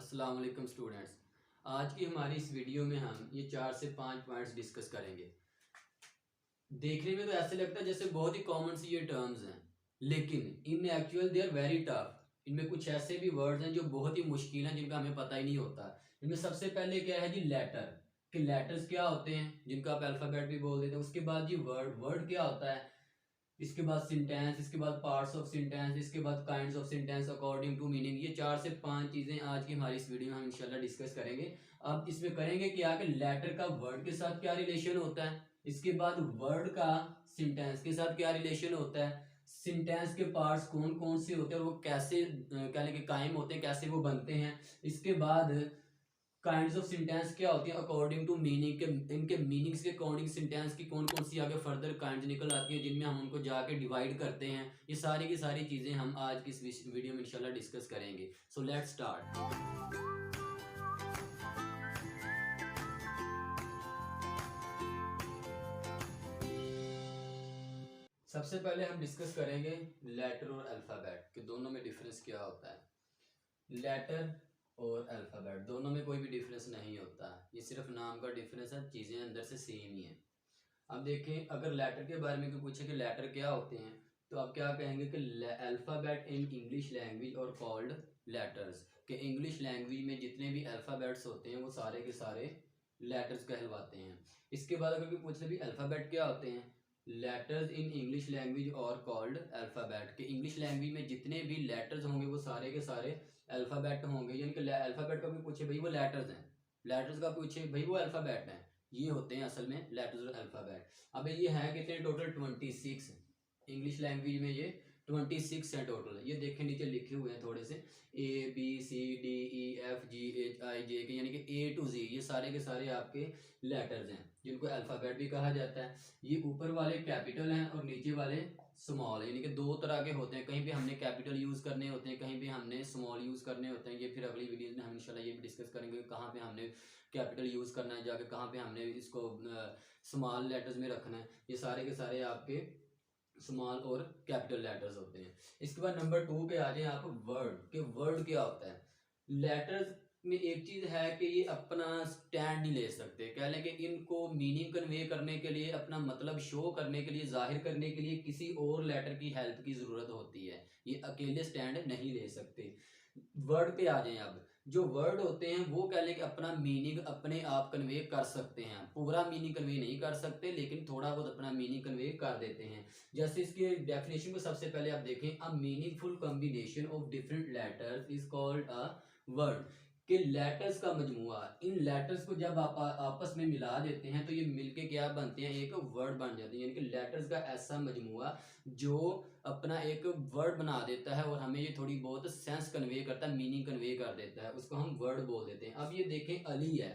अस्सलाम वालेकुम स्टूडेंट्स। आज की हमारी इस वीडियो में हम ये 4 से 5 पॉइंट्स डिस्कस करेंगे। देखने में तो ऐसे लगता है जैसे बहुत ही कॉमन सी ये टर्म्स हैं, लेकिन in actual they are very tough. इनमें कुछ ऐसे भी वर्ड्स हैं जो बहुत ही मुश्किल हैं, जिनका हमें पता ही नहीं होता। इनमें सबसे पहले क्या है जी, लेटर। कि लेटर्स क्या होते हैं, जिनको आप अल्फ़ाबेट भी बोल देते हैं। उसके बाद जी वर्ड, वर्ड क्या होता है। इसके बाद सिंटेंस, इसके बाद पार्ट्स ऑफ सिंटेंस, इसके बाद kinds of sentence according to meaning. ये 4 से 5 चीजें आज की हमारी इस वीडियो में हम इंशाल्लाह डिस्कस करेंगे। अब इसमें करेंगे क्या कि लेटर का वर्ड के साथ क्या रिलेशन होता है, इसके बाद वर्ड का सिंटेंस के साथ क्या रिलेशन होता है, सिंटेंस के पार्ट्स कौन कौन से होते हैं और वो कैसे कहने के कायम होते हैं, कैसे वो बनते हैं। इसके बाद काइंड्स ऑफ सिंटेंस क्या होती है अकॉर्डिंग टू मीनिंग के, इनके मीनिंग्स के अकॉर्डिंग सिंटेंस की कौन कौन सी आगे फर्दर काइंड्स निकल आती है, जिनमें हम उनको जाके डिवाइड करते हैं। ये सारी की सारी चीजें हम आज की इस वीडियो में इंशाल्लाह डिस्कस करेंगे। So let's start. सबसे पहले हम डिस्कस करेंगे लेटर और अल्फाबेट के दोनों में डिफरेंस क्या होता है। लेटर और अल्फ़ाबेट दोनों में कोई भी डिफरेंस नहीं होता, ये सिर्फ नाम का डिफरेंस है, चीज़ें अंदर से सेम ही हैं। अब देखें, अगर लेटर के बारे में कोई पूछे कि लेटर क्या होते हैं, तो आप क्या कहेंगे कि अल्फ़ाबेट इन इंग्लिश लैंग्वेज और कॉल्ड लेटर्स। कि इंग्लिश लैंग्वेज में जितने भी अल्फ़ाबेट्स होते हैं वो सारे के सारे लेटर्स कहलवाते हैं। इसके बाद अगर कोई पूछे भी अल्फ़ाबेट क्या होते हैं, लेटर्स इन इंग्लिश लैंग्वेज और कॉल्ड अल्फ़ाबेट। के इंग्लिश लैंग्वेज में जितने भी लेटर्स होंगे वो सारे के सारे अल्फ़ाबेट होंगे। यानी कि अल्फ़ाबेट का भी पूछे भाई वो लेटर्स हैं, लेटर्स का पूछे भाई वो अल्फ़ाबेट हैं। ये होते हैं असल में लेटर्स और अल्फ़ाबेट। अब ये है कितने टोटल, 26 इंग्लिश लैंग्वेज में, ये 26 है टोटल। ये देखें नीचे लिखे हुए हैं थोड़े से, ABCDEFGHIJ के, यानी कि A to Z ये सारे के सारे आपके लेटर्स हैं, जिनको अल्फ़ाबेट भी कहा जाता है। ये ऊपर वाले कैपिटल हैं और नीचे वाले स्मॉल, यानी कि दो तरह के होते हैं। कहीं पे हमने कैपिटल यूज़ करने होते हैं, कहीं पे हमने स्मॉल यूज़ करने होते हैं। ये फिर अगली वीडियोस में हम इंशाल्लाह ये भी डिस्कस करेंगे कहाँ पे हमने कैपिटल यूज़ करना है, जाके कहाँ पे हमने इसको स्मॉल लेटर्स में रखना है। ये सारे के सारे आपके स्मॉल और कैपिटल लेटर्स होते हैं। इसके बाद नंबर 2 पे आ जाए आप, वर्ड। के वर्ड क्या होता है। लेटर्स में एक चीज है कि ये अपना स्टैंड नहीं ले सकते, कह लें कि इनको मीनिंग कन्वे करने के लिए, अपना मतलब शो करने के लिए, जाहिर करने के लिए किसी और लेटर की हेल्प की जरूरत होती है। ये अकेले स्टैंड नहीं ले सकते। वर्ड पे आ जाएं। अब जो वर्ड होते हैं वो कह लें कि अपना मीनिंग अपने आप कन्वे कर सकते हैं, पूरा मीनिंग कन्वे नहीं कर सकते, लेकिन थोड़ा बहुत अपना मीनिंग कन्वे कर देते हैं। जैसे इसके डेफिनेशन को सबसे पहले आप देखें, a meaningful combination of different letters is called a word. के लेटर्स का मजमुआ, इन लेटर्स को जब आप आपस में मिला देते हैं तो ये मिलके क्या बनते हैं, एक वर्ड बन जाते हैं। यानी कि लेटर्स का ऐसा मजमुआ जो अपना एक वर्ड बना देता है और हमें ये थोड़ी बहुत सेंस कन्वे करता है, मीनिंग कन्वे कर देता है, उसको हम वर्ड बोल देते हैं। अब ये देखें, अली है,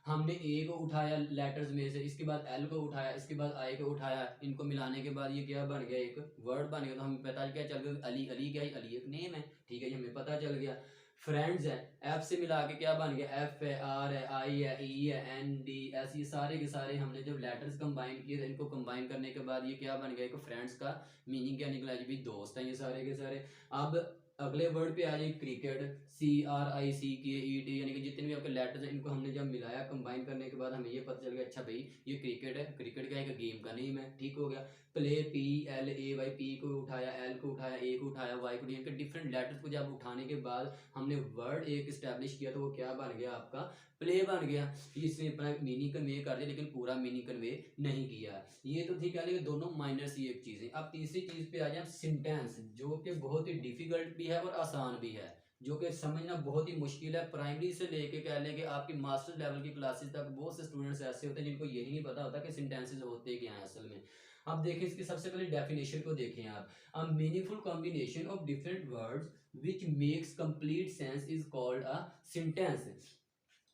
हमने ए को उठाया लेटर्स में से, इसके बाद एल को उठाया, इसके बाद आई को उठाया, इनको मिलाने के बाद ये क्या बन गया, एक वर्ड बन गया। तो हमें पता क्या चल गया, अली, अली क्या है, अली एक नेम है, ठीक है, ये हमें पता चल गया। फ्रेंड्स है, एफ से मिला के क्या बन गया, एफ है, आर है, आई है, ई है, एन डी एस, ये सारे के सारे हमने जब लेटर्स कंबाइन किए तो इनको कंबाइन करने के बाद ये क्या बन गया, एक फ्रेंड्स का मीनिंग क्या निकला जी, दोस्त हैं ये सारे के सारे। अब अगले वर्ड पे आ जाए, क्रिकेट, CRICKET, यानी कि जितने भी आपके लेटर्स हैं इनको हमने जब मिलाया कंबाइन करने के बाद हमें ये पता चल गया, अच्छा भाई ये क्रिकेट है, क्रिकेट का एक गेम का नेम है, ठीक हो गया। प्ले, PLAY, पी को उठाया, एल को उठाया, ए को उठाया, वाई को, यानी कि डिफरेंट लेटर्स को जब उठाने के बाद हमने वर्ड एक स्टैब्लिश किया तो वो क्या बन गया, आपका प्ले बन गया। इसने अपना मीनिंग कन्वे कर दिया, लेकिन पूरा मीनिंग कन्वे नहीं किया। ये तो ठीक है, लेकिन दोनों माइनर सी एक चीज है। अब तीसरी चीज पे आ जाए, सिंटेंस, जो कि बहुत ही डिफिकल्ट भी है और आसान भी है, जो कि समझना बहुत ही मुश्किल है। प्राइमरी से लेके कह लें कि आपकी मास्टर्स लेवल की क्लासेस तक बहुत से स्टूडेंट्स ऐसे होते हैं जिनको यही नहीं पता होता कि सिंटेंसेस होते क्या हैं असल में। अब देखें, इसकी सबसे पहले डेफिनेशन को देखें आप, a meaningful combination of different words which makes complete sense is called a sentence।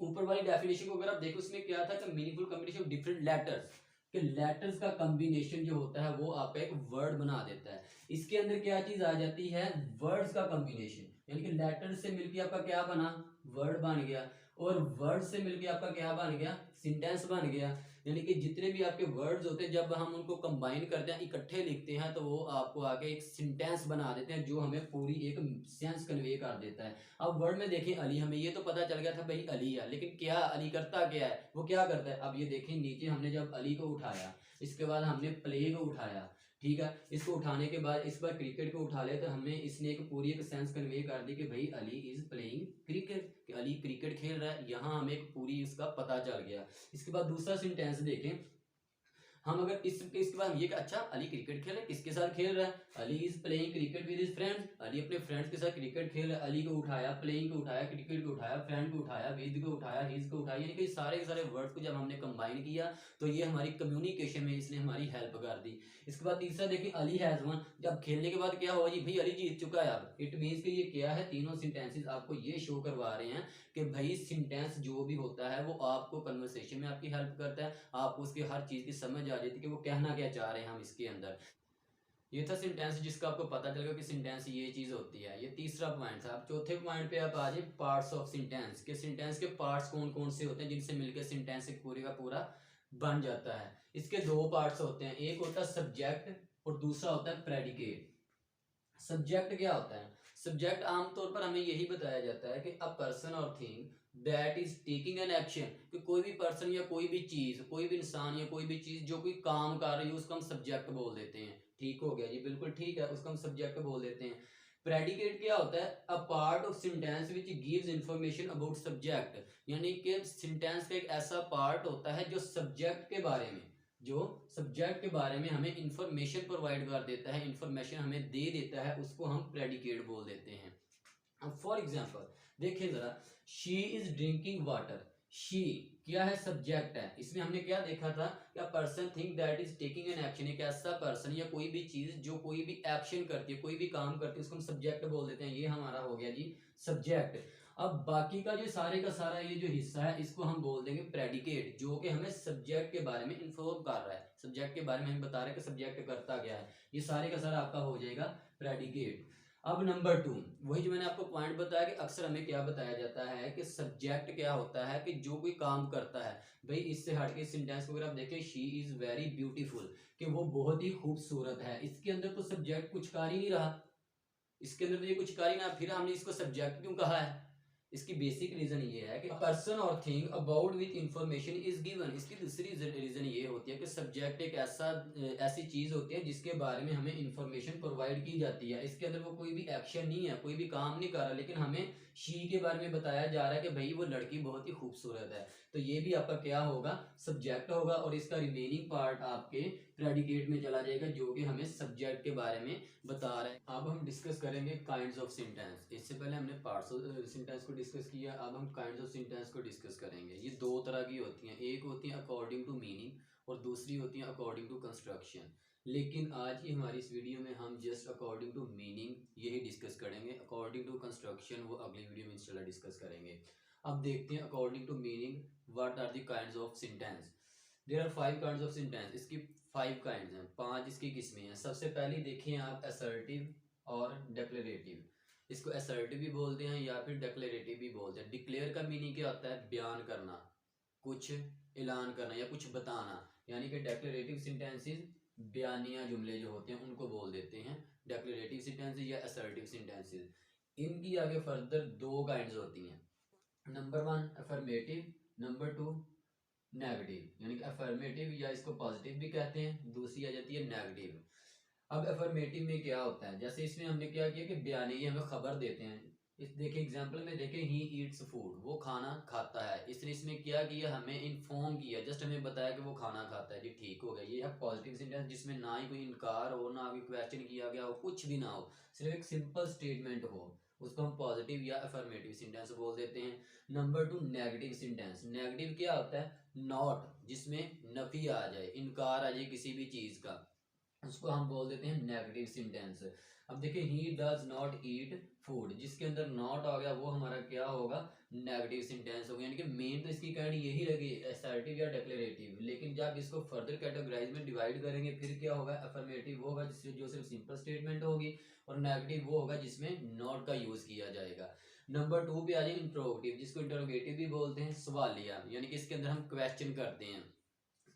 ऊपर वाली डेफिनेशन को अगर आप देखो, उसमें क्या था कि meaningful combination of different letters, कि लेटर्स का कॉम्बिनेशन जो होता है वो आपका एक वर्ड बना देता है। इसके अंदर क्या चीज आ जाती है, वर्ड्स का कॉम्बिनेशन, यानी कि लेटर्स से मिलकर आपका क्या बना, वर्ड बन गया। और वर्ड से मिलके आपका क्या बन गया, सेंटेंस बन गया। यानी कि जितने भी आपके वर्ड्स होते हैं जब हम उनको कंबाइन करते हैं, इकट्ठे लिखते हैं, तो वो आपको आगे एक सेंटेंस बना देते हैं जो हमें पूरी एक सेंस कन्वे कर देता है। अब वर्ड में देखें अली, हमें ये तो पता चल गया था भाई अली है, लेकिन क्या अली करता क्या है, वो क्या करता है। अब ये देखें नीचे हमने जब अली को उठाया, इसके बाद हमने प्ले को उठाया, ठीक है, इसको उठाने के बाद इस बार क्रिकेट को उठा ले, तो हमने इसने एक पूरी एक सेंस कन्वे कर दी कि भाई अली इज प्लेइंग क्रिकेट, कि अली क्रिकेट खेल रहा है, यहाँ हमें एक पूरी इसका पता चल गया। इसके बाद दूसरा सेंटेंस देखें हम, अगर इसके बाद ये कि अच्छा अली क्रिकेट खेल रहा है, किसके साथ खेल रहा है, Ali is playing cricket with his friends, Ali अपने फ्रेंड्स के साथ क्रिकेट खेल रहा है। अली को उठाया, प्लेइंग को उठाया, क्रिकेट को उठाया, फ्रेंड को उठाया, विद को उठाया, हिज को उठाया, यानी कि सारे के सारे वर्ड्स को जब हमने कंबाइन किया तो ये हमारी कम्युनिकेशन में इसने हमारी हेल्प कर दी। इसके बाद तीसरा देखिए अली हैज वन, जब खेलने के बाद क्या हुआ जी, भाई अली जीत चुका है। अब इट मीन्स कि ये क्या है, तीनों सेंटेंसेस आपको ये शो करवा रहे हैं कि भाई सेंटेंस जो भी होता है वो आपको कन्वर्सेशन में आपकी हेल्प करता है, आपको उसकी हर चीज की समझ आ जाती है कि वो कहना क्या चाह रहे हैं हम इसके अंदर। ये था सेंटेंस जिसका आपको पता चलेगा कि सेंटेंस ये चीज होती है। ये तीसरा पॉइंट था। अब चौथे पॉइंट पे आप आ जाए पार्ट्स ऑफ सेंटेंस के, सेंटेंस के पार्ट्स कौन कौन से होते हैं जिनसे मिलकर सेंटेंस एक पूरे का पूरा बन जाता है। इसके दो पार्ट्स होते हैं, एक होता है सब्जेक्ट और दूसरा होता है प्रेडिकेट। सब्जेक्ट क्या होता है, सब्जेक्ट आमतौर पर हमें यही बताया जाता है कि अ पर्सन और thing that is taking an action, कि कोई भी पर्सन या कोई भी चीज, कोई भी इंसान या कोई भी चीज जो कोई काम कर रही है उसको हम सब्जेक्ट बोल देते हैं। ठीक हो गया जी, बिल्कुल ठीक है, उसको हम सब्जेक्ट बोल देते हैं। प्रेडिकेट क्या होता है, a part of sentence which gives information about subject, यानी कि सेंटेंस का एक ऐसा पार्ट होता है जो सब्जेक्ट के बारे में, जो सब्जेक्ट के बारे में हमें इंफॉर्मेशन प्रोवाइड कर देता है, इंफॉर्मेशन हमें दे देता है, उसको हम प्रेडिकेट बोल देते हैं। अब फॉर एग्जांपल देखिए जरा, she is drinking water, she क्या है, सब्जेक्ट है। इसमें हमने क्या देखा था, क्या person think that is taking an action, एक ऐसा पर्सन या कोई भी चीज जो कोई भी एक्शन करती है, कोई भी काम करती है, उसको हम सब्जेक्ट बोल देते हैं। ये हमारा हो गया जी सब्जेक्ट। अब बाकी का जो सारे का सारा ये जो हिस्सा है इसको हम बोल देंगे प्रेडिकेट, जो कि हमें सब्जेक्ट के बारे में इन्फॉर्म कर रहा है, सब्जेक्ट के बारे में हमें बता रहा है कि सब्जेक्ट करता क्या है। ये सारे का सारा आपका हो जाएगा प्रेडिकेट। अब नंबर 2, वही जो मैंने आपको पॉइंट बताया कि अक्सर हमें क्या बताया जाता है कि सब्जेक्ट क्या होता है, कि जो कोई काम करता है। भाई इससे हटके सेंटेंस को अगर आप देखें, शी इज वेरी ब्यूटीफुल, कि वो बहुत ही खूबसूरत है, इसके अंदर तो सब्जेक्ट कुछ कर ही नहीं रहा, इसके अंदर तो ये कुछ कर ही ना, फिर हमने इसको सब्जेक्ट क्यों कहा है। इसकी बेसिक रीजन ये है कि पर्सन और thing about which information is given. इसकी दूसरी रीजन ये होती है कि सब्जेक्ट एक ऐसी चीज होती है जिसके बारे में हमें इंफॉर्मेशन प्रोवाइड की जाती है। इसके अंदर वो कोई भी एक्शन नहीं है, कोई भी काम नहीं कर रहा, लेकिन हमें शी के बारे में बताया जा रहा है कि भाई वो लड़की बहुत ही खूबसूरत है। तो ये भी आपका क्या होगा, सब्जेक्ट होगा, और इसका रिमेनिंग पार्ट आपके प्रेडिकेट में चला जाएगा जो कि हमें सब्जेक्ट के बारे में बता रहे हैं। अब हम डिस्कस करेंगे काइंड्स ऑफ सेंटेंस। इससे पहले हमने पार्ट्स ऑफ सेंटेंस को डिस्कस किया, अब हम काइंड्स ऑफ सेंटेंस को डिस्कस करेंगे। ये दो तरह की होती हैं, एक होती है अकॉर्डिंग टू मीनिंग और दूसरी होती है अकॉर्डिंग टू कंस्ट्रक्शन। लेकिन आज की हमारी इस वीडियो में हम जस्ट अकॉर्डिंग टू मीनिंग यही डिस्कस करेंगे, अकॉर्डिंग टू कंस्ट्रक्शन वो अगली वीडियो में इंशाल्लाह डिस्कस करेंगे। अब देखते हैं according to meaning what are the kinds of sentence. There are 5 kinds of sentence. इसकी 5 काइंड्स हैं, 5 इसकी किस्में हैं। सबसे पहली देखिए आप असर्टिव और डिक्लेरेटिव। इसको असर्टिव भी बोलते हैं या फिर डिक्लेरेटिव भी बोलते हैं। डिक्लेयर का मीनिंग क्या होता है, बयान करना, कुछ ऐलान करना या कुछ बताना, यानी कि डिक्लेरेटिव सेंटेंसेस बयानिया जुमले जो होते हैं उनको बोल देते हैं डिक्लेरेटिव सेंटेंसेस या असर्टिव सेंटेंसेस। इनकी आगे फर्दर 2 काइंड्स होती हैं, नंबर 1 अफर्मेटिव, नंबर 2 नेगेटिव। यानी कि अफर्मेटिव या इसको पॉजिटिव भी कहते हैं, दूसरी आ जाती है नेगेटिव। अब अफर्मेटिव में क्या होता है, जैसे इसमें हमने क्या किया कि बयानी हमें खबर देते हैं। इस देखिए एग्जांपल में देखें, ही ईट्स फूड, वो खाना खाता है। इसने इसमें क्या किया, हमें इन्फॉर्म किया, जस्ट हमें बताया कि वो खाना खाता है जी, ठीक हो गया। ये है पॉजिटिव सेंटेंस जिसमें ना ही कोई इनकार हो, ना कोई क्वेश्चन किया गया हो, कुछ भी ना हो, सिर्फ एक सिंपल स्टेटमेंट हो, उसको हम पॉजिटिव या अफर्मेटिव सेंटेंस बोल देते हैं। Number 2 negative sentence. नेगेटिव क्या होता है, नॉट, जिसमें नफी आ जाए, इनकार आ जाए किसी भी चीज का, उसको हम बोल देते हैं नेगेटिव सेंटेंस। अब देखिए he does not eat food, जिसके अंदर नॉट आ गया वो हमारा क्या होगा, नेगेटिव सेंटेंस होगा। यानी कि मेन तो इसकी काइंड यही लगी असर्टिव या डिक्लेरेटिव, लेकिन जब इसको फर्दर कैटेगराइज में डिवाइड करेंगे फिर क्या होगा, अफर्मेटिव होगा जिसमें जो सिर्फ सिंपल स्टेटमेंट होगी, और नेगेटिव वो होगा जिसमें नॉट का यूज किया जाएगा। नंबर 2 पे आ जाए इंट्रोगेटिव, जिसको इंट्रोगेटिव भी बोलते हैं, सवालिया, यानी कि इसके अंदर हम क्वेश्चन करते हैं।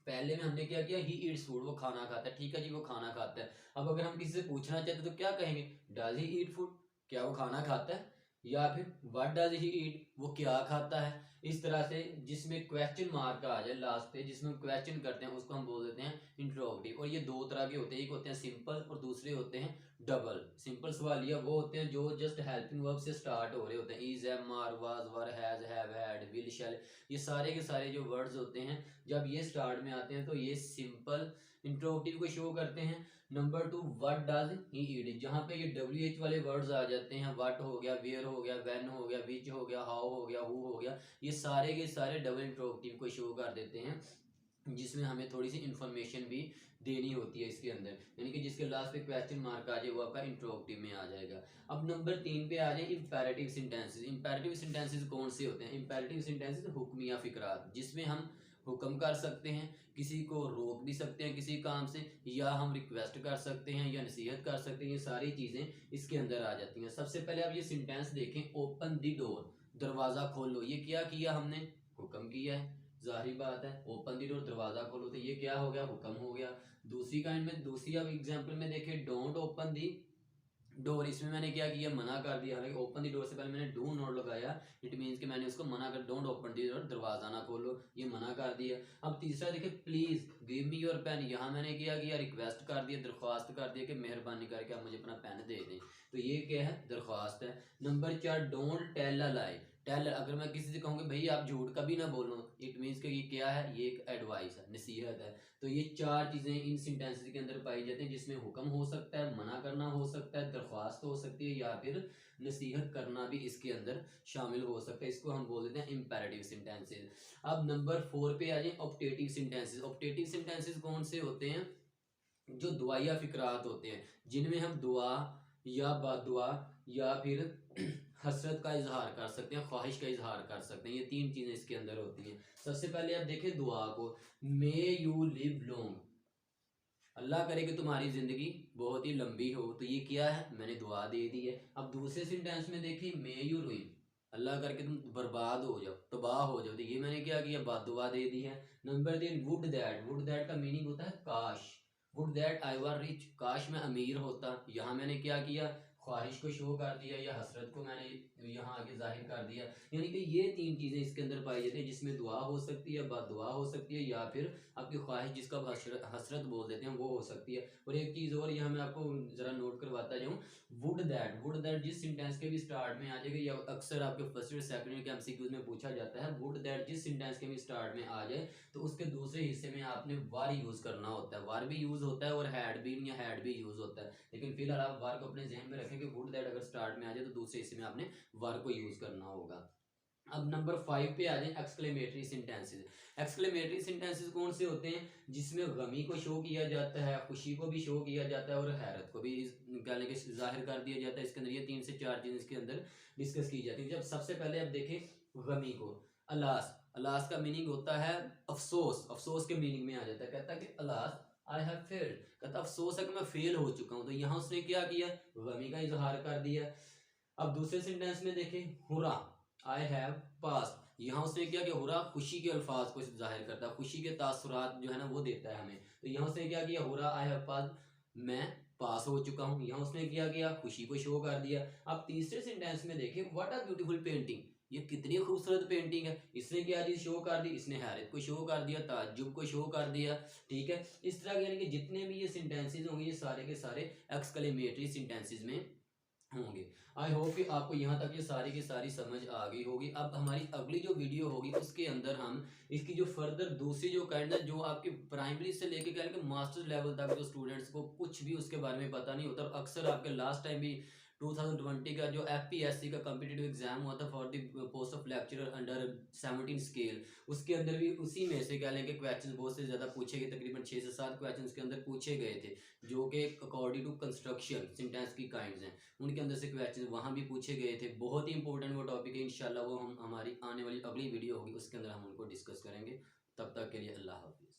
पहले में हमने क्या किया, ही ईट्स फूड, वो खाना खाता है, ठीक है जी वो खाना खाता है। अब अगर हम किसी से पूछना चाहते तो क्या कहेंगे, डज ही ईट फूड, क्या वो खाना खाता है, या फिर व्हाट डज ही ईट, वो क्या खाता है। इस तरह से जिसमें क्वेश्चन मार्क आ जाए लास्ट पे, जिसमें हम क्वेश्चन करते हैं, उसको हम बोल देते हैं इंट्रोगेटिव। और ये दो तरह के होते हैं, एक होते हैं सिंपल और दूसरे होते हैं डबल। सिंपल सवालिया वो होते हैं जो जस्ट हेल्पिंग वर्ब से स्टार्ट हो रहे होते हैं, is, am, are, was, were, has, have, had, will, shall, ये सारे के सारे जो वर्ड्स होते हैं जब ये स्टार्ट में आते हैं तो ये सिंपल इंट्रोगेटिव को शो करते हैं। नंबर 2 व्हाट डज ही ईट, जहाँ पे ये WH वाले वर्ड्स आ जाते हैं, व्हाट हो गया, वेयर हो गया, व्हेन हो गया, विच हो गया, हाउ हो गया, हु हो गया, ये सारे के सारे डबल इंट्रोगेटिव को शो कर देते हैं, जिसमें हमें थोड़ी सी इंफॉर्मेशन भी देनी होती है इसके अंदर, यानी कि जिसके लास्ट पे क्वेश्चन मार्क आ जाए वो आपका इंट्रोगेटिव में आ जाएगा। अब नंबर 3 पे आ जाए इंपेरेटिव सेंटेंसेस। इंपेरेटिव सेंटेंसेस कौन से होते हैं, इंपेरेटिव सेंटेंसेस हुक्मिया फिकरात, जिसमें हम हुक्म कर सकते हैं, किसी को रोक भी सकते हैं किसी काम से, या हम रिक्वेस्ट कर सकते हैं या नसीहत कर सकते हैं, ये सारी चीज़ें इसके अंदर आ जाती हैं। सबसे पहले आप ये सेंटेंस देखें, ओपन द डोर, दरवाज़ा खोलो, ये क्या किया हमने, हुक्म किया है, जाहिर बात है, ओपन दी डोर, दरवाजा खोलो, तो ये क्या हो गया, हुक्म हो गया। दूसरी काइंड में, दूसरी अब एग्जांपल में देखिए, डोंट ओपन दी डोर, इसमें मैंने क्या किया, मना कर दिया, हालांकि ओपन दी डोर से पहले मैंने डू नॉट लगाया, इट मींस कि मैंने उसको मना कर, डोंट ओपन दी डोर, दरवाजा ना खोलो, ये मना कर दिया। अब तीसरा देखिए, please give me your pen, यहाँ मैंने क्या किया, रिक्वेस्ट कर दिया, दरख्वास्त कर दिया कि मेहरबानी करके आप मुझे अपना पेन दे दें, तो ये क्या है, दरख्वास्त है। Number 4 don't tell a lie, tell, अगर मैं किसी से कहूँगी भाई आप झूठ कभी ना बोलो, इट मीन्स कि ये क्या है, ये एक एडवाइस है, नसीहत है। तो ये चार चीजें इन सेंटेंसेस के अंदर पाई जाती हैं, जिसमें हुक्म हो सकता है, मना करना हो सकता है, दरख्वास्त हो सकती है, या फिर नसीहत करना भी इसके अंदर शामिल हो सकता है। इसको हम बोल देते हैं इंपेरेटिव सेंटेंसेस। अब नंबर 4 पे आ जाए ऑप्टेटिव सेंटेंसेस। ऑप्टेटिव सेंटेंसेस कौन से होते हैं, जो दुआया फिक्रात होते हैं, जिनमें हम दुआ या बदुआ या फिर हसरत का इजहार कर सकते हैं, ख्वाहिश का इजहार कर सकते हैं, ये तीन चीजें इसके अंदर होती हैं। सबसे पहले आप देखें दुआ को, मे यू लिव लॉन्ग, अल्लाह करे कि तुम्हारी जिंदगी बहुत ही लंबी हो, तो ये क्या है, मैंने दुआ दे दी है। अब दूसरे सेंटेंस में देखिए, मे यू रुइन, अल्लाह करके तुम बर्बाद हो जाओ, तबाह हो जाओ, तो ये मैंने क्या किया, बददुआ दे दी है। Number 3 would that, would that का मीनिंग होता है काश, would that I were rich, काश मैं अमीर होता, यहाँ मैंने क्या किया, ख्वाहिश को शो कर दिया या हसरत को मैंने यहाँ आगे जाहिर कर दिया। यानी कि ये तीन चीजें इसके अंदर पाई जाती है, जिसमें दुआ हो सकती है, बददुआ हो सकती है, या फिर आपकी ख्वाहिश जिसका आप हसरत बोल देते हैं वो हो सकती है। और एक चीज़ और यहाँ मैं आपको ज़रा नोट करवाता जाऊँ, वुड दैट, वुड दैट जिस सेंटेंस के भी स्टार्ट में आ जाएगा, या अक्सर आपके फर्स्ट ईयर सेकंड ईयर के एमसीक्यूज में पूछा जाता है, वुड दैट जिस सेंटेंस के भी स्टार्ट में आ जाए तो उसके दूसरे हिस्से में आपने वार यूज़ करना होता है, वार भी यूज़ होता है और हैड बीन या हैड भी यूज़ होता है, लेकिन फिलहाल आप वार को अपने जहन में रखें कि वुड दैट अगर स्टार्ट में आ जाए तो दूसरे हिस्से में आपने वार को यूज़ करना होगा। अब नंबर 5 पे आ जाए एक्सक्लेमेटरी सेंटेंसेस। एक्सक्लेमेटरी सेंटेंसेस कौन से होते हैं, जिसमें गमी को शो किया जाता है, खुशी को भी शो किया जाता है और हैरत को भी निकालने के जाहिर कर दिया जाता है। इसके अंदर ये 3 से 4 चीज़ें इसके अंदर डिस्कस की जाती है। जब सबसे पहले आप देखें गमी को, अलास, अलास का मीनिंग होता है अफसोस, अफसोस के मीनिंग में आ जाता है, कहता है कि अलास आई हैव फेल्ड, कहता अफसोस है कि मैं फेल हो चुका हूं, तो यहाँ उसने क्या किया, गमी का इजहार कर दिया। अब दूसरे सेंटेंस में देखें हुरा, आई हैव पास, यहाँ उसने क्या किया, हुरा खुशी के अल्फाज को जाहिर करता है, खुशी के तासुरात जो है ना वो देता है हमें, तो यहाँ उसने क्या किया, हुरा आई हैव पास, मैं पास हो चुका हूँ, यहाँ उसने क्या किया, खुशी को शो कर दिया। अब तीसरे सेंटेंस में देखिए, व्हाट अ ब्यूटीफुल पेंटिंग, ये कितनी खूबसूरत पेंटिंग है, इसने क्या चीज शो कर दी, इसने हैरत को शो कर दिया, ताज्जुब को शो कर दिया। ठीक है, इस तरह के यानी कि जितने भी ये सेंटेंसेस होंगे ये सारे के सारे एक्सक्लेमेटरी सेंटेंसेस में होंगे। आई होप कि आपको यहाँ तक ये सारी की सारी समझ आ गई होगी। अब हमारी अगली जो वीडियो होगी उसके अंदर हम इसकी जो फर्दर दूसरी जो काइंड है, जो आपके प्राइमरी से लेके कह के मास्टर्स लेवल तक जो स्टूडेंट्स को कुछ भी उसके बारे में पता नहीं होता, और अक्सर आपके लास्ट टाइम भी 2020 का जो FPSC का कम्पिटिटिव एग्जाम हुआ था for the post of lecturer under 17 scale, उसके अंदर भी उसी में से कह लें कि क्वेश्चन बहुत से ज़्यादा पूछे गए, तकरीबन 6 से 7 क्वेश्चन उसके अंदर पूछे गए थे, जो कि अकॉर्डिंग टू कंस्ट्रक्शन सेंटेंस की काइंड्स हैं, उनके अंदर से क्वेश्चन वहाँ भी पूछे गए थे। बहुत ही इंपॉर्टेंट वो टॉपिक है, इंशाल्लाह वो हम हमारी आने वाली अगली वीडियो होगी उसके अंदर हम उनको डिस्कस करेंगे। तब तक के लिए अल्लाह हाफिज़।